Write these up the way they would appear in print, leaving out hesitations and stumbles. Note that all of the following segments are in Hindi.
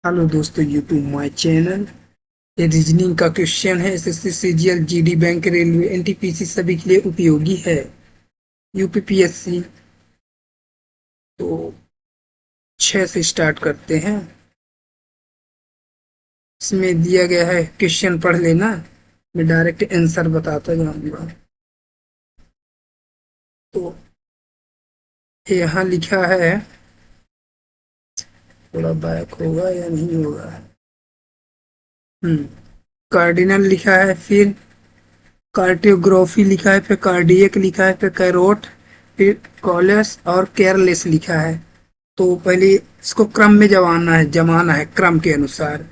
हेलो दोस्तों, यूट्यूब माय चैनल। ये रीजनिंग का क्वेश्चन है। SSC, CGL, GD, bank, railway, NTPC सभी के लिए उपयोगी है। यूपीपीएससी। तो 6 से स्टार्ट करते हैं। इसमें दिया गया है, क्वेश्चन पढ़ लेना, मैं डायरेक्ट आंसर बताता जाऊंगा। तो यहाँ लिखा है, थोड़ा बैक होगा या नहीं होगा। कार्डिनल लिखा है, फिर कार्डियोग्राफी लिखा है, फिर कार्डियक लिखा है, फिर कैरोट, फिर कॉलेस और केयरलेस लिखा है। तो पहले इसको क्रम में जमाना है क्रम के अनुसार।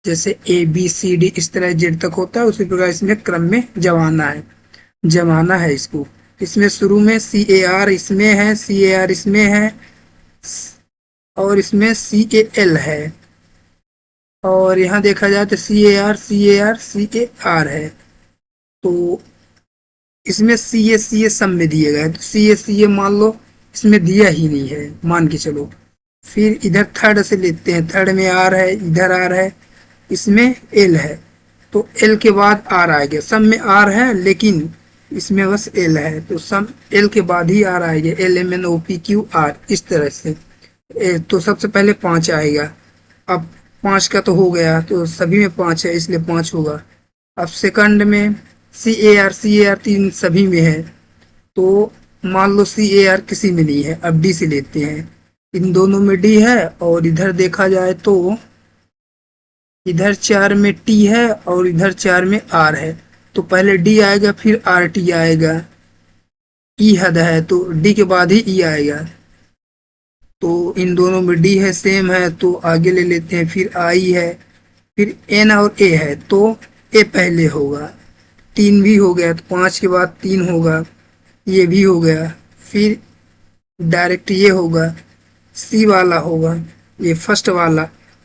जैसे ए बी सी डी इस तरह जेड तक होता है, उसी प्रकार इसमें क्रम में जमाना है इसको। इसमें शुरू में सी ए आर इसमें है, सी ए आर इसमें है, और इसमें सी ए एल है। और यहाँ देखा जाए तो C A R C A R C A R है। तो इसमें सी ए सब में दिए गए, तो सी ए मान लो इसमें दिया ही नहीं है, मान के चलो। फिर इधर थर्ड से लेते हैं, थर्ड में आर है, इधर आर है, इसमें एल है। तो एल के बाद आर आएगा, सब में आर है लेकिन इसमें बस एल है, तो सब एल के बाद ही आर आएगा, L M N O P Q R, इस तरह से। तो सबसे पहले 5 आएगा। अब 5 का तो हो गया, तो सभी में 5 है इसलिए 5 होगा। अब सेकंड में सी ए आर तीन सभी में है, तो मान लो सी ए आर किसी में नहीं है, अब डी से लेते हैं। इन दोनों में डी है, और इधर देखा जाए तो इधर 4 में टी है और इधर 4 में आर है। तो पहले डी आएगा, फिर आर टी आएगा। ई हद है तो डी के बाद ही ई आएगा। तो इन दोनों में डी है, सेम है, तो आगे ले लेते हैं। फिर आई है, फिर एन और ए है, तो ए पहले होगा। 3 भी हो गया, तो 5 के बाद 3 होगा, ये भी हो गया। फिर डायरेक्ट ये होगा, सी वाला होगा, ये फर्स्ट वाला।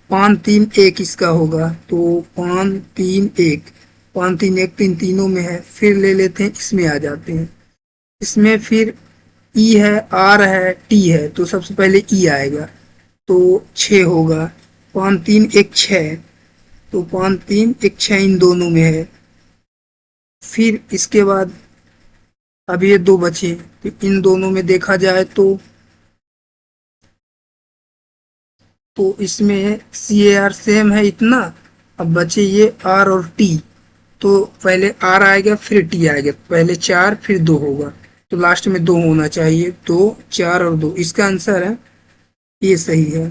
5 3 1 इसका होगा, तो 5 3 1, 5 3 1 3 तीनों में है। फिर ले लेते हैं, इसमें आ जाते हैं। इसमें फिर ई है, आर है, टी है, तो सबसे पहले ई आएगा, तो 6 होगा। 5 3 1 6, तो 5 3 1 6 इन दोनों में है। फिर इसके बाद अब ये 2 बचे, तो इन दोनों में देखा जाए तो इसमें सी ए आर सेम है इतना। अब बचे ये आर और टी, तो पहले आर आएगा फिर टी आएगा, पहले 4 फिर 2 होगा, तो लास्ट में 2 होना चाहिए। 2 4 और 2 इसका आंसर है, ये सही है।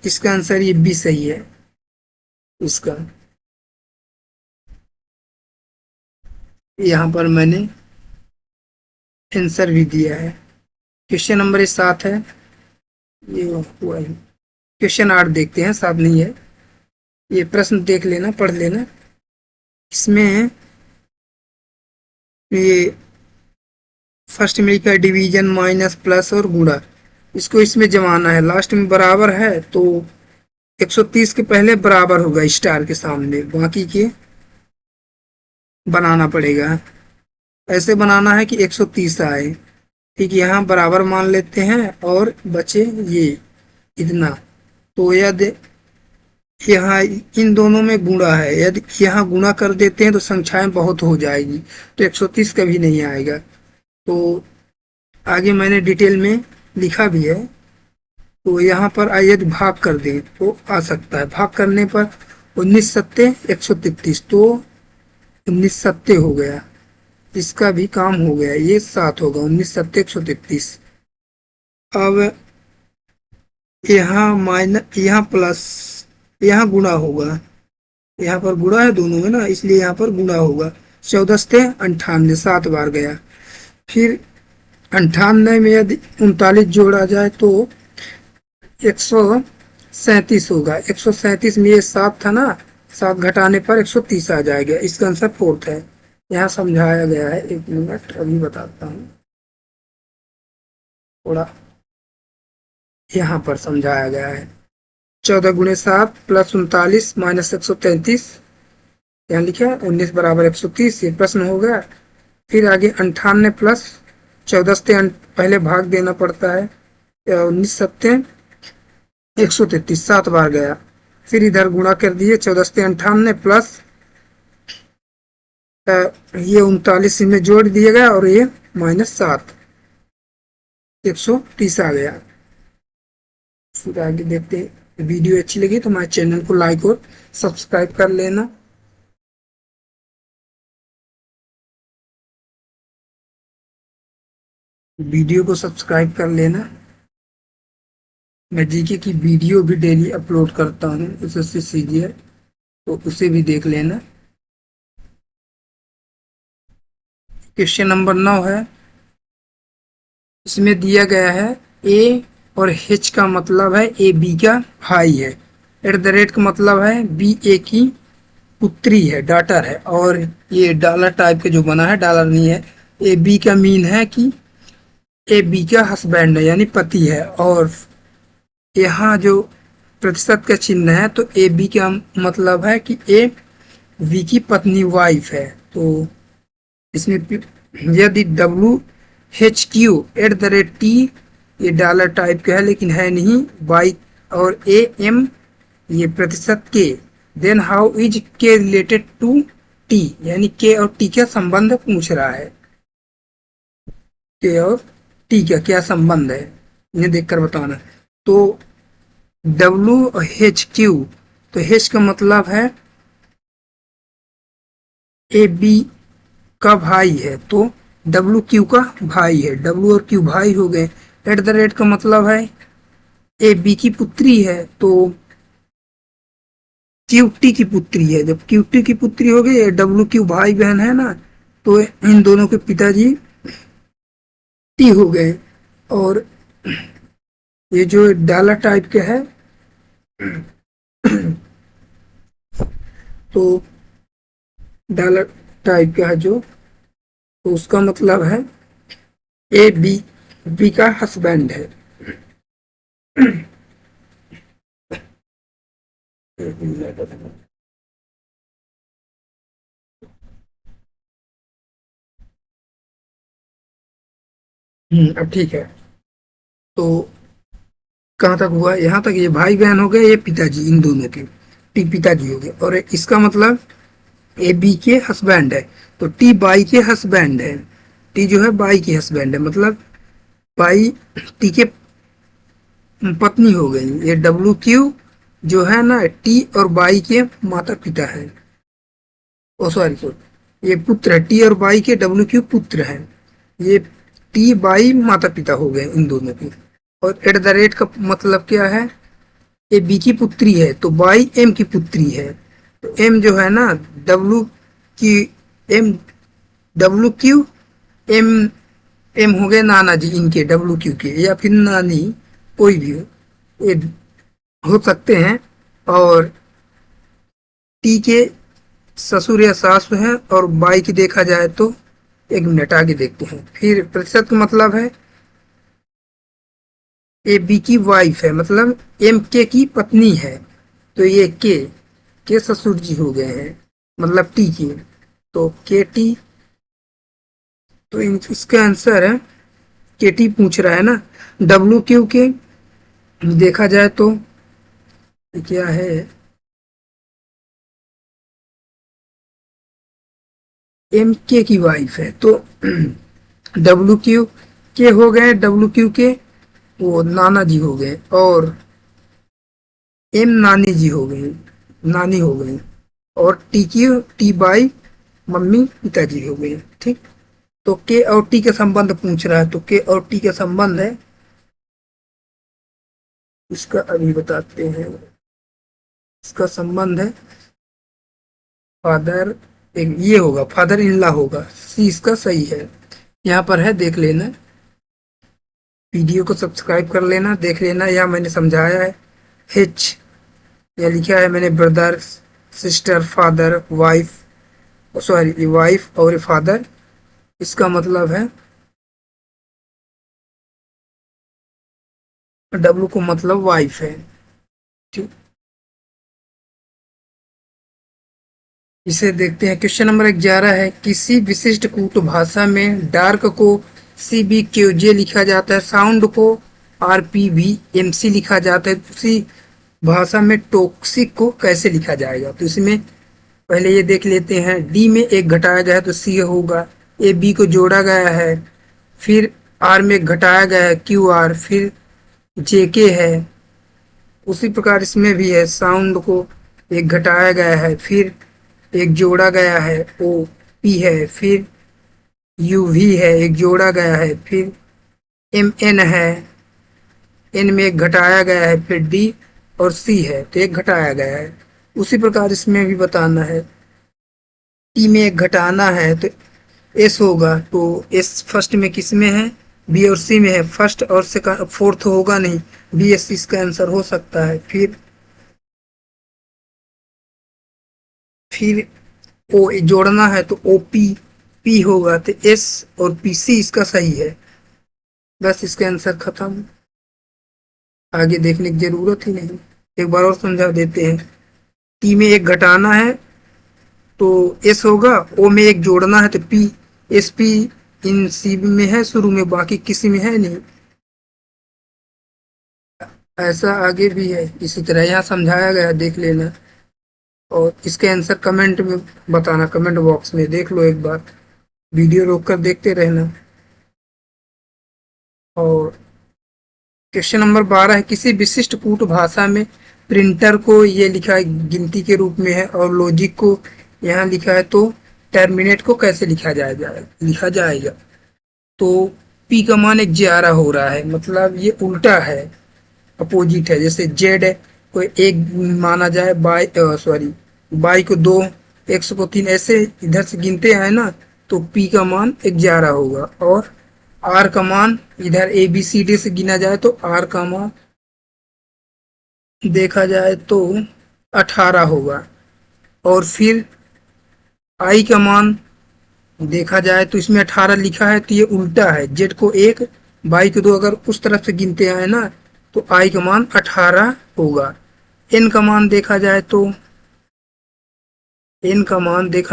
इसका आंसर ये बी सही है इसका। यहाँ पर मैंने आंसर भी दिया है। क्वेश्चन नंबर 7 है, ये हुआ है। क्वेश्चन 8 देखते हैं, 7 नहीं है। ये प्रश्न देख लेना, पढ़ लेना। इसमें ये फर्स्ट में लिखा है डिवीजन, माइनस, प्लस और गुणा। इसको इसमें जमाना है, लास्ट में बराबर है, तो 130 के पहले बराबर होगा स्टार के सामने, बाकी के बनाना पड़ेगा। ऐसे बनाना है कि 130 आए। ठीक, यहाँ बराबर मान लेते हैं और बचे ये इतना। तो यदि यहाँ इन दोनों में गुणा है, यदि यहाँ गुणा कर देते हैं तो संख्याएं बहुत हो जाएगी, तो 130 कभी नहीं आएगा। तो आगे मैंने डिटेल में लिखा भी है। तो यहाँ पर यदि भाग कर दें तो आ सकता है। भाग करने पर 19 सत्ते 133, तो 19 सत्ते हो गया, इसका भी काम हो गया, ये 7 होगा। 19 सत्ते 133। अब यहाँ माइनस, यहाँ प्लस, यहाँ गुणा होगा। यहाँ पर गुणा है दोनों में ना, इसलिए यहाँ पर गुणा होगा। 14 से 98, 7 बार गया। फिर 98 में यदि 39 जोड़ा जाए तो 137 होगा। 137 में ये 7 था ना, 7 घटाने पर 130 आ जाएगा। इसका आंसर 4 है। यहाँ समझाया गया है, 1 मिनट अभी बताता हूँ। थोड़ा यहाँ पर समझाया गया है। 14 गुणे 7 प्लस 39 माइनस 133, यहाँ लिखा है 19 बराबर 130, ये प्रश्न हो गया। फिर आगे 98 प्लस 14 से पहले भाग देना पड़ता है, 19 सत्ते 133 7 बार गया। फिर इधर गुणा कर दिए 14×98 प्लस ये 39 में जोड़ दिया गया और ये -7 130 आ गया। फिर आगे देखते हैं। वीडियो अच्छी लगी तो हमारे चैनल को लाइक और सब्सक्राइब कर लेना। वीडियो को सब्सक्राइब कर लेना। मैं जीके की वीडियो भी डेली अपलोड करता हूँ, उससे सीजिए तो उसे भी देख लेना। क्वेश्चन नंबर 9 है। इसमें दिया गया है ए और एच का मतलब है ए बी का भाई है। एट द रेट का मतलब है बी ए की पुत्री है, डॉटर है। और ये डॉलर टाइप के जो बना है, डॉलर नहीं है। ए बी का मीन है कि ए बी का हस्बैंड है यानी पति है। और यहाँ जो प्रतिशत का चिन्ह है तो ए बी का मतलब है कि ए बी की पत्नी वाइफ है। तो इसमें यदि WHQ@T ये डॉलर टाइप का है लेकिन है नहीं, बाई और AM ये प्रतिशत के, देन हाउ इज के रिलेटेड टू टी यानी के और टी का संबंध पूछ रहा है। के और टी का क्या संबंध है इन्हें देखकर बताना। तो WHQ तो H का मतलब है ए बी का भाई है तो WQ का भाई है, W और Q भाई हो गए। एट द रेट का मतलब है ए बी की पुत्री है तो QT की पुत्री है। जब QT की पुत्री हो गई, WQ भाई बहन है ना, तो इन दोनों के पिताजी टी हो गए। और ये जो डॉलर टाइप के है तो डॉलर टाइप का है जो, तो उसका मतलब है ए बी बी का हस्बैंड है। अब ठीक है। तो कहाँ तक हुआ, यहाँ तक। ये भाई बहन हो गए, ये पिताजी, इन दोनों के पिताजी हो गए। और इसका मतलब ए बी के हस्बैंड है तो टी बाई के हस्बैंड है। टी जो है बाई के हस्बैंड है, मतलब बाई टी के पत्नी हो गई। ये WQ जो है ना, टी और बाई के माता पिता है। ओ सॉरी, ये पुत्र है। टी और बाई के WQ पुत्र है। ये टी बाई माता पिता हो गए इन दोनों के। और एट द रेट का मतलब क्या है, ए बी की पुत्री है तो बाई एम की पुत्री है। तो एम जो है ना, डब्ल्यू की एम WQ एम एम हो गए नाना जी इनके, WQ के, या फिर नानी, कोई भी हो, ये हो सकते हैं। और टी के ससुर या सासु हैं। और बाई की देखा जाए तो, एक मिनट आगे देखते हैं। फिर प्रतिशत का मतलब है ए बी की वाइफ है, मतलब एम के की पत्नी है। तो ये के ससुर जी हो गए हैं, मतलब टी की। तो के टी, तो इसका आंसर है के टी पूछ रहा है ना। WQ के देखा जाए तो क्या है, एम के की वाइफ है तो WQ के हो गए, WQ के वो नाना जी हो गए। और एम नानी जी हो गए, नानी हो गई। और टी की टी बाई मम्मी पिताजी हो गए। ठीक। तो के और टी का संबंध पूछ रहा है तो के और टी का संबंध है, इसका अभी बताते हैं। इसका संबंध है फादर, एक ये होगा फादर इन लॉ होगा। सी इसका सही है, यहाँ पर है, देख लेना। वीडियो को सब्सक्राइब कर लेना, देख लेना। यहाँ मैंने समझाया है। H या लिखा है मैंने, brother sister father wife, sorry wife और फादर, इसका मतलब है W को मतलब वाइफ है। ठीक। इसे देखते हैं। क्वेश्चन नंबर 11 है, किसी विशिष्ट कूट भाषा में डार्क को CBQJ लिखा जाता है, साउंड को RPVMC लिखा जाता है। उसी भाषा में टॉक्सिक को कैसे लिखा जाएगा, तो इसमें पहले ये देख लेते हैं। डी में एक घटाया गया है तो सी होगा। ए बी को जोड़ा गया है, फिर आर में घटाया गया है QR, फिर JK है। उसी प्रकार इसमें भी है, साउंड को एक घटाया गया है, फिर एक जोड़ा गया है OP है, फिर UV है, एक जोड़ा गया है, फिर MN है, N में एक घटाया गया है, फिर D और C है तो एक घटाया गया है। उसी प्रकार इसमें भी बताना है। T में एक घटाना है तो S होगा, तो S फर्स्ट में किस में है, B और C में है। फर्स्ट और सेकंड फोर्थ होगा नहीं, BS इसका आंसर हो सकता है। फिर O जोड़ना है तो OP P होगा, तो S और PC इसका सही है। बस इसका आंसर खत्म, आगे देखने की जरूरत ही नहीं। एक बार और समझा देते हैं। टी में एक घटाना है तो एस होगा, ओ में एक जोड़ना है तो पी। एस पी इन सी में है शुरू में, बाकी किसी में है नहीं। ऐसा आगे भी है, इसी तरह यहाँ समझाया गया, देख लेना। और इसके आंसर कमेंट में बताना, कमेंट बॉक्स में देख लो एक बार, वीडियो रोक कर देखते रहना। और क्वेश्चन नंबर 12 है, किसी विशिष्ट कूट भाषा में प्रिंटर को ये लिखा है गिनती के रूप में है, और लॉजिक को यहाँ लिखा है, तो टर्मिनेट को कैसे लिखा जाएगा। तो पी का मान एक ज्यादा हो रहा है, मतलब ये उल्टा है, अपोजिट है। जैसे जेड है को एक माना जाए, बाई को दो, एक्स को तीन, ऐसे इधर से गिनते हैं ना, तो पी का मान 11 होगा। और आर का मान इधर ABCD से गिना जाए तो आर का मान देखा जाए तो 18 होगा। और फिर आई का मान देखा जाए तो इसमें 18 लिखा है, तो ये उल्टा है। जेड को एक, बाई को दो, अगर उस तरफ से गिनते हैं ना तो आई का मान 18 होगा। एन का मान देखा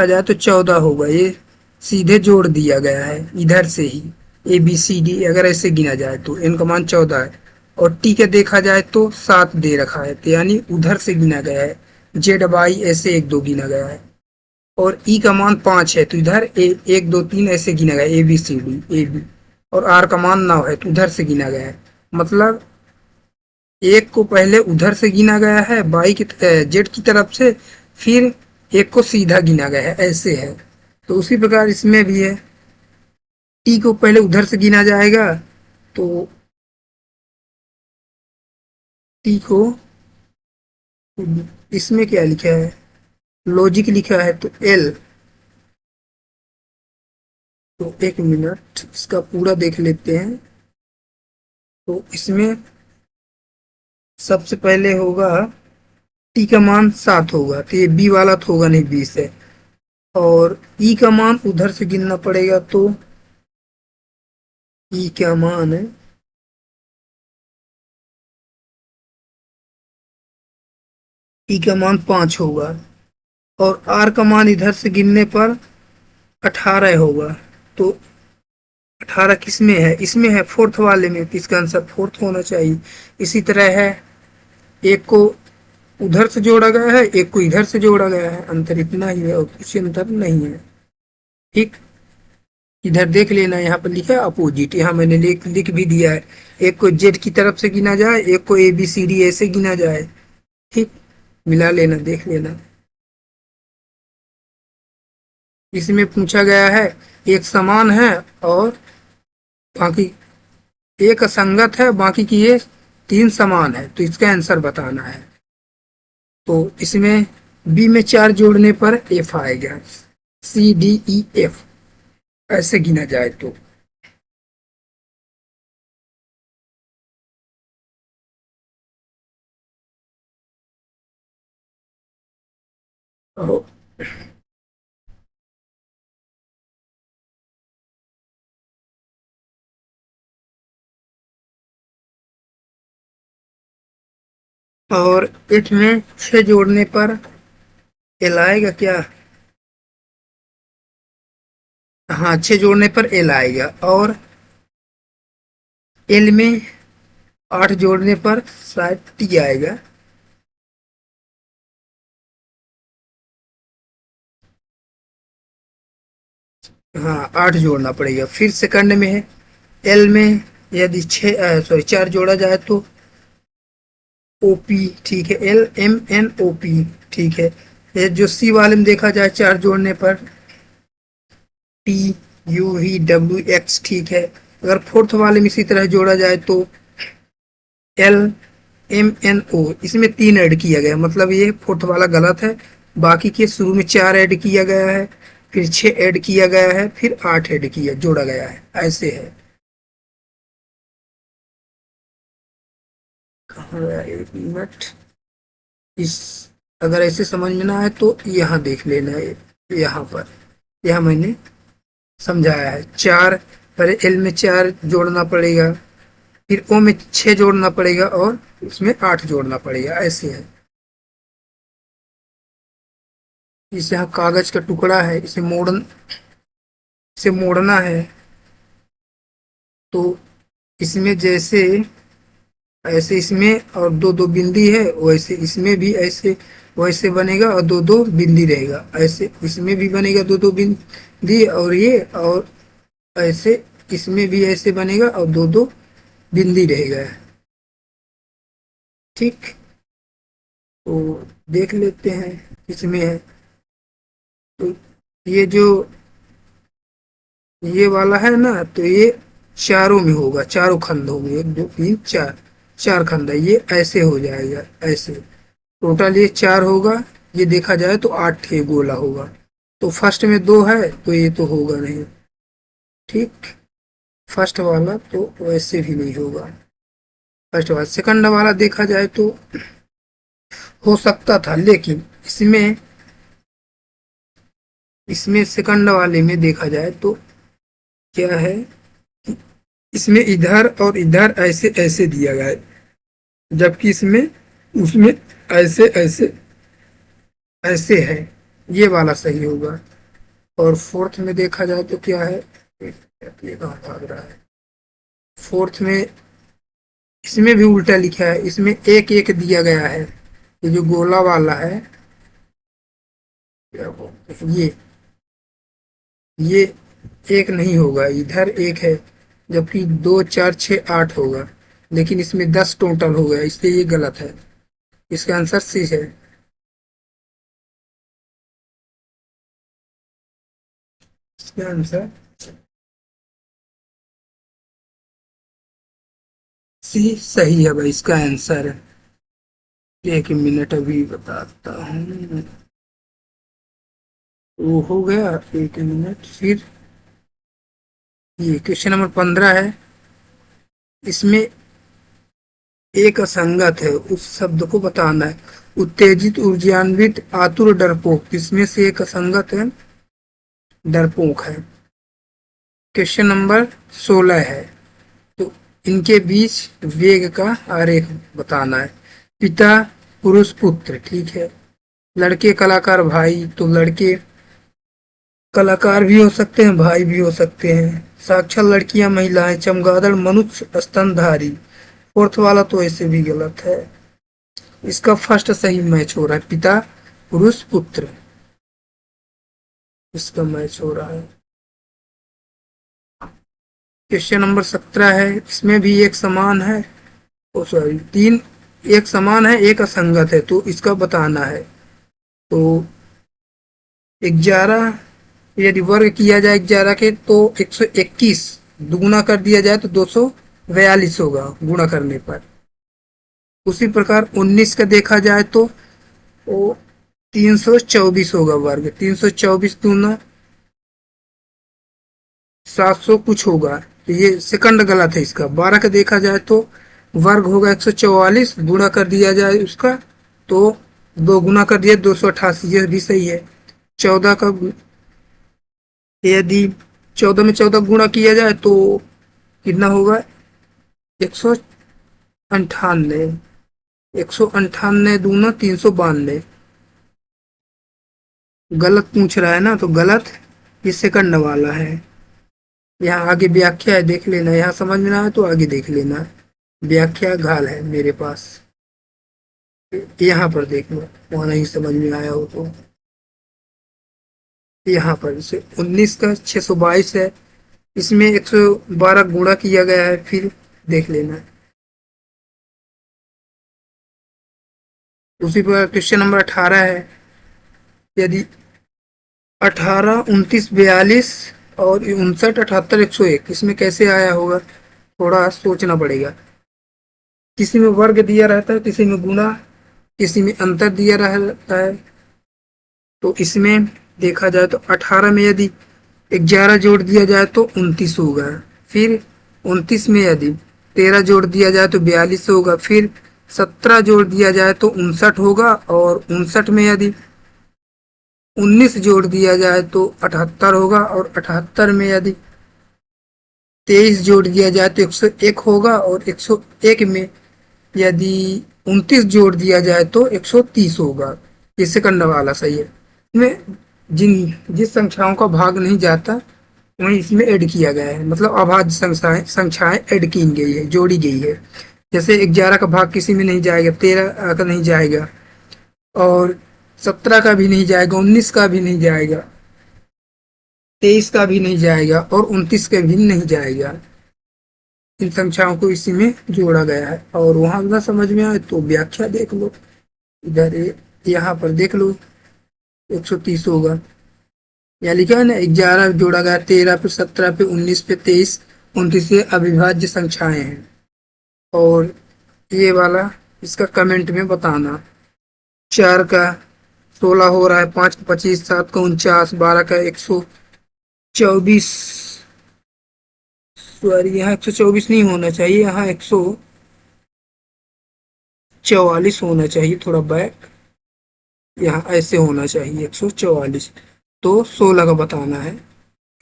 जाए तो 14 होगा। ये सीधे जोड़ दिया गया है इधर से ही, ABCD अगर ऐसे गिना जाए तो एन का मान 14 है। और टी का देखा जाए तो 7 दे रखा है, तो यानी उधर से गिना गया है। जेड बाई ऐसे 1 2 गिना गया है। और ई का मान 5 है तो इधर 1 2 3 ऐसे गिना गया, ABCD। और आर का मान 9 है तो उधर से गिना गया है। मतलब एक को पहले उधर से गिना गया है बाई की जेड की तरफ से, फिर एक को सीधा गिना गया है, ऐसे है। तो उसी प्रकार इसमें भी है, टी को पहले उधर से गिना जाएगा तो टी को, इसमें क्या लिखा है, लॉजिक लिखा है तो एल। तो एक मिनट इसका पूरा देख लेते हैं। तो इसमें सबसे पहले होगा टी का मान 7 होगा, तो ये बी वाला तो होगा नहीं, 20 है। और ई का मान उधर से गिनना पड़ेगा, तो ई का मान है, ई का मान 5 होगा। और आर का मान इधर से गिनने पर 18 होगा। तो 18 किस में है, इसमें है, फोर्थ वाले में, तो इसका आंसर फोर्थ होना चाहिए। इसी तरह है, एक को उधर से जोड़ा गया है, एक को इधर से जोड़ा गया है, अंतर इतना ही है और कुछ अंतर नहीं है। ठीक, इधर देख लेना, यहाँ पर लिखा है अपोजिट, यहाँ मैंने लिख भी दिया है। एक को जेड की तरफ से गिना जाए, एक को ABCD ऐसे गिना जाए। ठीक, मिला लेना, देख लेना। इसमें पूछा गया है, एक समान है और बाकी एक असंगत है, बाकी की ये 3 समान है, तो इसका आंसर बताना है। तो इसमें बी में 4 जोड़ने पर F आएगा, CDEF ऐसे गिना जाए तो। और 8 में 6 जोड़ने पर L आएगा क्या, हाँ 6 जोड़ने पर L आएगा। और L में 8 जोड़ने पर शायद टी आएगा। हाँ 8 जोड़ना पड़ेगा। फिर सेकंड में है एल में यदि 4 जोड़ा जाए तो ओपी, ठीक है, L M N O P, ठीक है। ये जो सी वाले में देखा जाए 4 जोड़ने पर T U V W x, ठीक है। अगर फोर्थ वाले में इसी तरह जोड़ा जाए तो एल एम एन ओ, इसमें 3 ऐड किया गया, मतलब ये फोर्थ वाला गलत है। बाकी के शुरू में 4 ऐड किया गया है, फिर 6 ऐड किया गया है, फिर 8 ऐड किया जोड़ा गया है, ऐसे है। कहाँ गया, एक मिनट। इस अगर ऐसे समझ में ना आए तो यहाँ देख लेना है, यहाँ पर, यहाँ मैंने समझाया है। 4 पहले एल में 4 जोड़ना पड़ेगा, फिर ओ में 6 जोड़ना पड़ेगा और उसमें 8 जोड़ना पड़ेगा, ऐसे है। इसे यहाँ कागज का टुकड़ा है, इसे मोड़ना है। तो इसमें जैसे ऐसे इसमें और दो दो बिंदी है, वैसे इसमें भी ऐसे वैसे बनेगा और दो दो बिंदी रहेगा, ऐसे इसमें भी बनेगा दो दो बिंदी, और ये और ऐसे इसमें भी ऐसे बनेगा और दो दो बिंदी रहेगा, ठीक। तो देख लेते हैं इसमें है। तो ये जो ये वाला है ना, तो ये चारों में होगा, चारों खंड होंगे, 1 2 3 4, 4 खंड है, ये ऐसे हो जाएगा, ऐसे टोटल ये 4 होगा। ये देखा जाए तो 8 ठे गोला होगा। तो फर्स्ट में 2 है तो ये तो होगा नहीं, ठीक। फर्स्ट वाला तो वैसे भी नहीं होगा। फर्स्ट वाला सेकंड वाला देखा जाए तो हो सकता था, लेकिन इसमें इसमें सेकंड वाले में देखा जाए तो क्या है, इसमें इधर और इधर ऐसे ऐसे दिया गया है, जबकि इसमें उसमें ऐसे ऐसे ऐसे है। ये वाला सही होगा। और फोर्थ में देखा जाए तो क्या है, ये कहाँ भाग रहा है। फोर्थ में इसमें भी उल्टा लिखा है, इसमें एक एक दिया गया है। ये जो गोला वाला है, क्या बोलते हैं, ये एक नहीं होगा, इधर एक है, जबकि 2 4 6 8 होगा, लेकिन इसमें 10 टोटल हो गया, इसलिए ये गलत है। इसका आंसर सी है। इसका आंसर सी सही है भाई, इसका आंसर है। एक मिनट अभी बताता हूँ। वो हो गया, एक मिनट। फिर ये क्वेश्चन नंबर 15 है। इसमें एक असंगत है, उस शब्द को बताना है। उत्तेजित, ऊर्जान्वित, आतुर, डरपोक, इसमें से एक असंगत है, डरपोक है। क्वेश्चन नंबर 16 है। तो इनके बीच वेग का आरेख बताना है। पिता पुरुष पुत्र, ठीक है। लड़के कलाकार भाई, तो लड़के कलाकार भी हो सकते हैं, भाई भी हो सकते हैं। साक्षर लड़कियां महिलाएं, चमगादड़ मनुष्य स्तनधारी। फोर्थ वाला तो ऐसे भी गलत है। इसका फर्स्ट सही मैच हो रहा है, पिता पुरुष पुत्र, इसका मैच हो रहा है। क्वेश्चन नंबर 17 है। इसमें भी एक समान है, ओ सॉरी, 3 एक समान है, एक असंगत है, तो इसका बताना है। तो 11 यदि वर्ग किया जाए 11 के तो 121, दुगुना कर दिया जाए तो 242 होगा गुणा करने पर। उसी प्रकार 19 का देखा जाए तो वो 324 होगा वर्ग, 324 दूना 700 कुछ होगा, तो ये सेकंड गलत है इसका। 12 का देखा जाए तो वर्ग होगा 144, गुणा कर दिया जाए उसका तो 2 गुना कर दिया 288, ये भी सही है। 14 का यदि 14 में 14 गुणा किया जाए तो कितना होगा, 198, 198 दूना 392। गलत पूछ रहा है ना, तो गलत ये सेकंड वाला है। यहाँ आगे व्याख्या है, देख लेना, यहाँ समझ में ना आए तो आगे देख लेना। व्याख्या घाल है मेरे पास। यहाँ पर देख लो, वहाँ नहीं समझ में आया हो तो यहाँ पर जैसे 19 का 622 है, इसमें 112 गुणा किया गया है, फिर देख लेना। उसी पर क्वेश्चन नंबर 18 है, यदि 18 29 42 और 59 78 101, इसमें कैसे आया होगा, थोड़ा सोचना पड़ेगा। किसी में वर्ग दिया रहता है, किसी में गुणा, किसी में अंतर दिया रहता है। तो इसमें देखा जाए तो 18 में यदि 11 जोड़ दिया जाए तो 29 होगा, फिर 29 में यदि 13 जोड़ दिया जाए तो 42 होगा, फिर 17 जोड़ दिया जाए तो 59 होगा, और 59 में यदि 19 जोड़ दिया जाए तो 78 होगा, और 78 में यदि 23 जोड़ दिया जाए तो 101 होगा, और 101 में यदि 29 जोड़ दिया जाए तो 130 होगा। ये सेकंड वाला सही है। इसमें जिस संख्याओं का भाग नहीं जाता वहीं इसमें ऐड किया गया है, मतलब अभाज्य संख्याएं ऐड की गई है, जोड़ी गई है। जैसे 11 का भाग किसी में नहीं जाएगा, 13 का नहीं जाएगा, और 17 का भी नहीं जाएगा, 19 का भी नहीं जाएगा, 23 का भी नहीं जाएगा, और 29 का भी नहीं जाएगा। इन संख्याओं को इसी में जोड़ा गया है। और वहां ना समझ में आए तो व्याख्या देख लो, इधर यहाँ पर देख लो, 130 होगा। यहाँ लिखा है ना, 11 जोड़ा गया 13 पे, 17 पे, 19 पे, 23, 29 ये अविभाज्य संख्याएं हैं। और ये वाला इसका कमेंट में बताना। 4 का 16 हो रहा है, 5 का 25, 7 का 49, 12 का 124, सॉरी यहाँ 124 नहीं होना चाहिए, यहाँ 144 होना चाहिए, थोड़ा बैक, यहाँ ऐसे होना चाहिए 144। तो 16 का बताना है,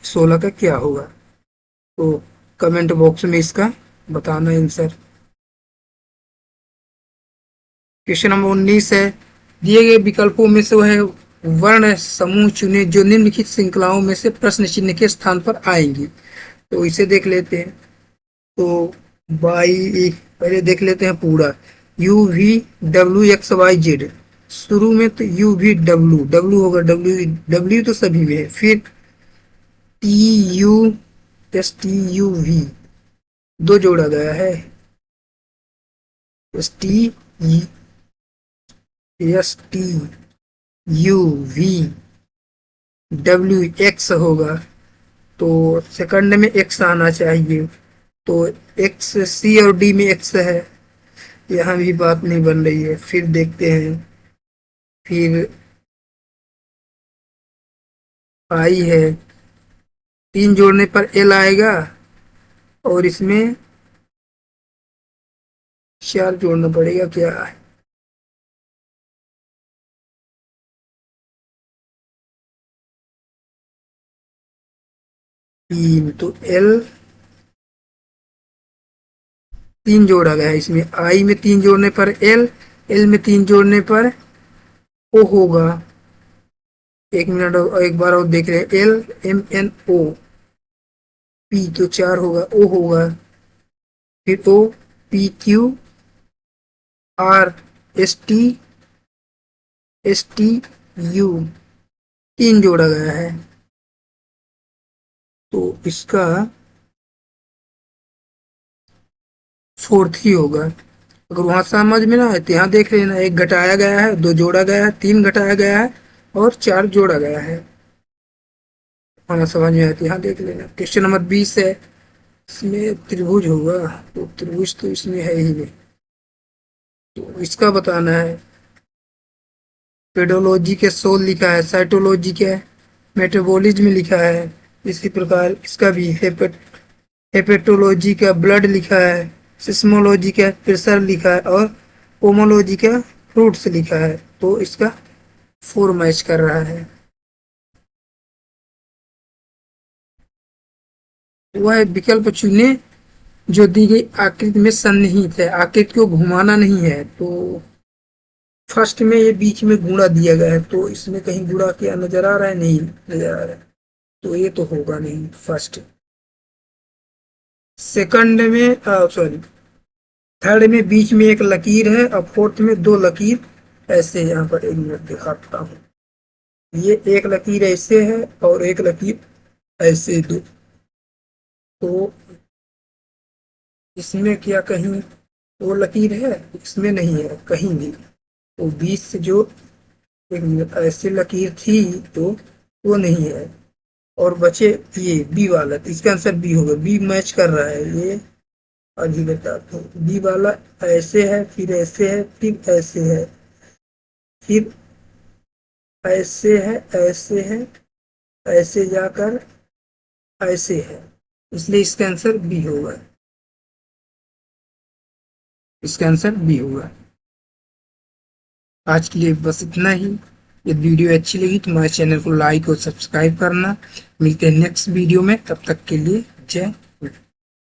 16 का क्या होगा, तो कमेंट बॉक्स में इसका बताना आंसर। क्वेश्चन नंबर 19 है, दिए गए विकल्पों में से वह वर्ण समूह चुने जो निम्नलिखित श्रृंखलाओं में से प्रश्न चिन्ह के स्थान पर आएंगी। तो इसे देख लेते हैं। तो बाई पहले देख लेते हैं पूरा, U V W X Y Z. शुरू में तो यू वी डब्ल्यू डब्ल्यू होगा, डब्ल्यू डब्ल्यू तो सभी में है, फिर T U S T U V, दो जोड़ा गया है, S T S T U V W X होगा, तो सेकंड में एक्स आना चाहिए। तो एक्स सी और डी में एक्स है, यहाँ भी बात नहीं बन रही है। फिर देखते हैं, फिर आई है, 3 जोड़ने पर एल आएगा, और इसमें 4 जोड़ना पड़ेगा, क्या है 3, तो एल 3 जोड़ा गया है इसमें, आई में 3 जोड़ने पर एल, एल में 3 जोड़ने पर ओ होगा। एक मिनट और एक बार और देख रहे हैं, L M N O P, तो 4 होगा, ओ होगा, फिर O P Q R S T U, 3 जोड़ा गया है, तो इसका फोर्थ ही होगा। अगर वहां समझ में ना आए तो यहाँ देख लेना, एक घटाया गया है, 2 जोड़ा गया है, 3 घटाया गया है, और 4 जोड़ा गया है। वहां समझ में आए तो यहाँ देख लेना। क्वेश्चन नंबर 20 है, इसमें त्रिभुज होगा, तो त्रिभुज तो इसमें है ही नहीं, तो इसका बताना है। पेडोलॉजी के सोल लिखा है, साइटोलॉजी के मेटाबॉलिज्म लिखा है, इसी प्रकार इसका भी हेपेटोलॉजी का ब्लड लिखा है, सिस्मोलॉजी का प्रेशर लिखा है, और पोमोलॉजी का फ्रूट्स लिखा है। तो इसका 4 मैच कर रहा है। वह विकल्प चुने जो दी गई आकृति में सन्निहित है, आकृति को घुमाना नहीं है। तो फर्स्ट में ये बीच में गुणा दिया गया है, तो इसमें कहीं गुणा किया नजर आ रहा है, नहीं नजर आ रहा है, तो ये तो होगा नहीं फर्स्ट। सेकंड में सॉरी, थर्ड में बीच में एक लकीर है और फोर्थ में दो लकीर ऐसे। यहाँ पर एक मिनट दिखाता हूँ, ये एक लकीर ऐसे है और एक लकीर ऐसे दो। तो इसमें क्या कहीं वो लकीर है? इसमें नहीं है कहीं भी। तो बीच से जो एक मिनट ऐसे लकीर थी तो वो नहीं है, और बचे ये बी वाला। तो इसका आंसर बी होगा, बी मैच कर रहा है ये। अभी बताता हूँ, बी वाला ऐसे है, फिर ऐसे है, फिर ऐसे है, फिर ऐसे है, ऐसे है, ऐसे जाकर ऐसे है। इसलिए इसका आंसर बी होगा, इसका आंसर बी होगा। आज के लिए बस इतना ही। यदि वीडियो अच्छी लगी तो हमारे चैनल को लाइक और सब्सक्राइब करना। मिलते हैं नेक्स्ट वीडियो में, तब तक के लिए जय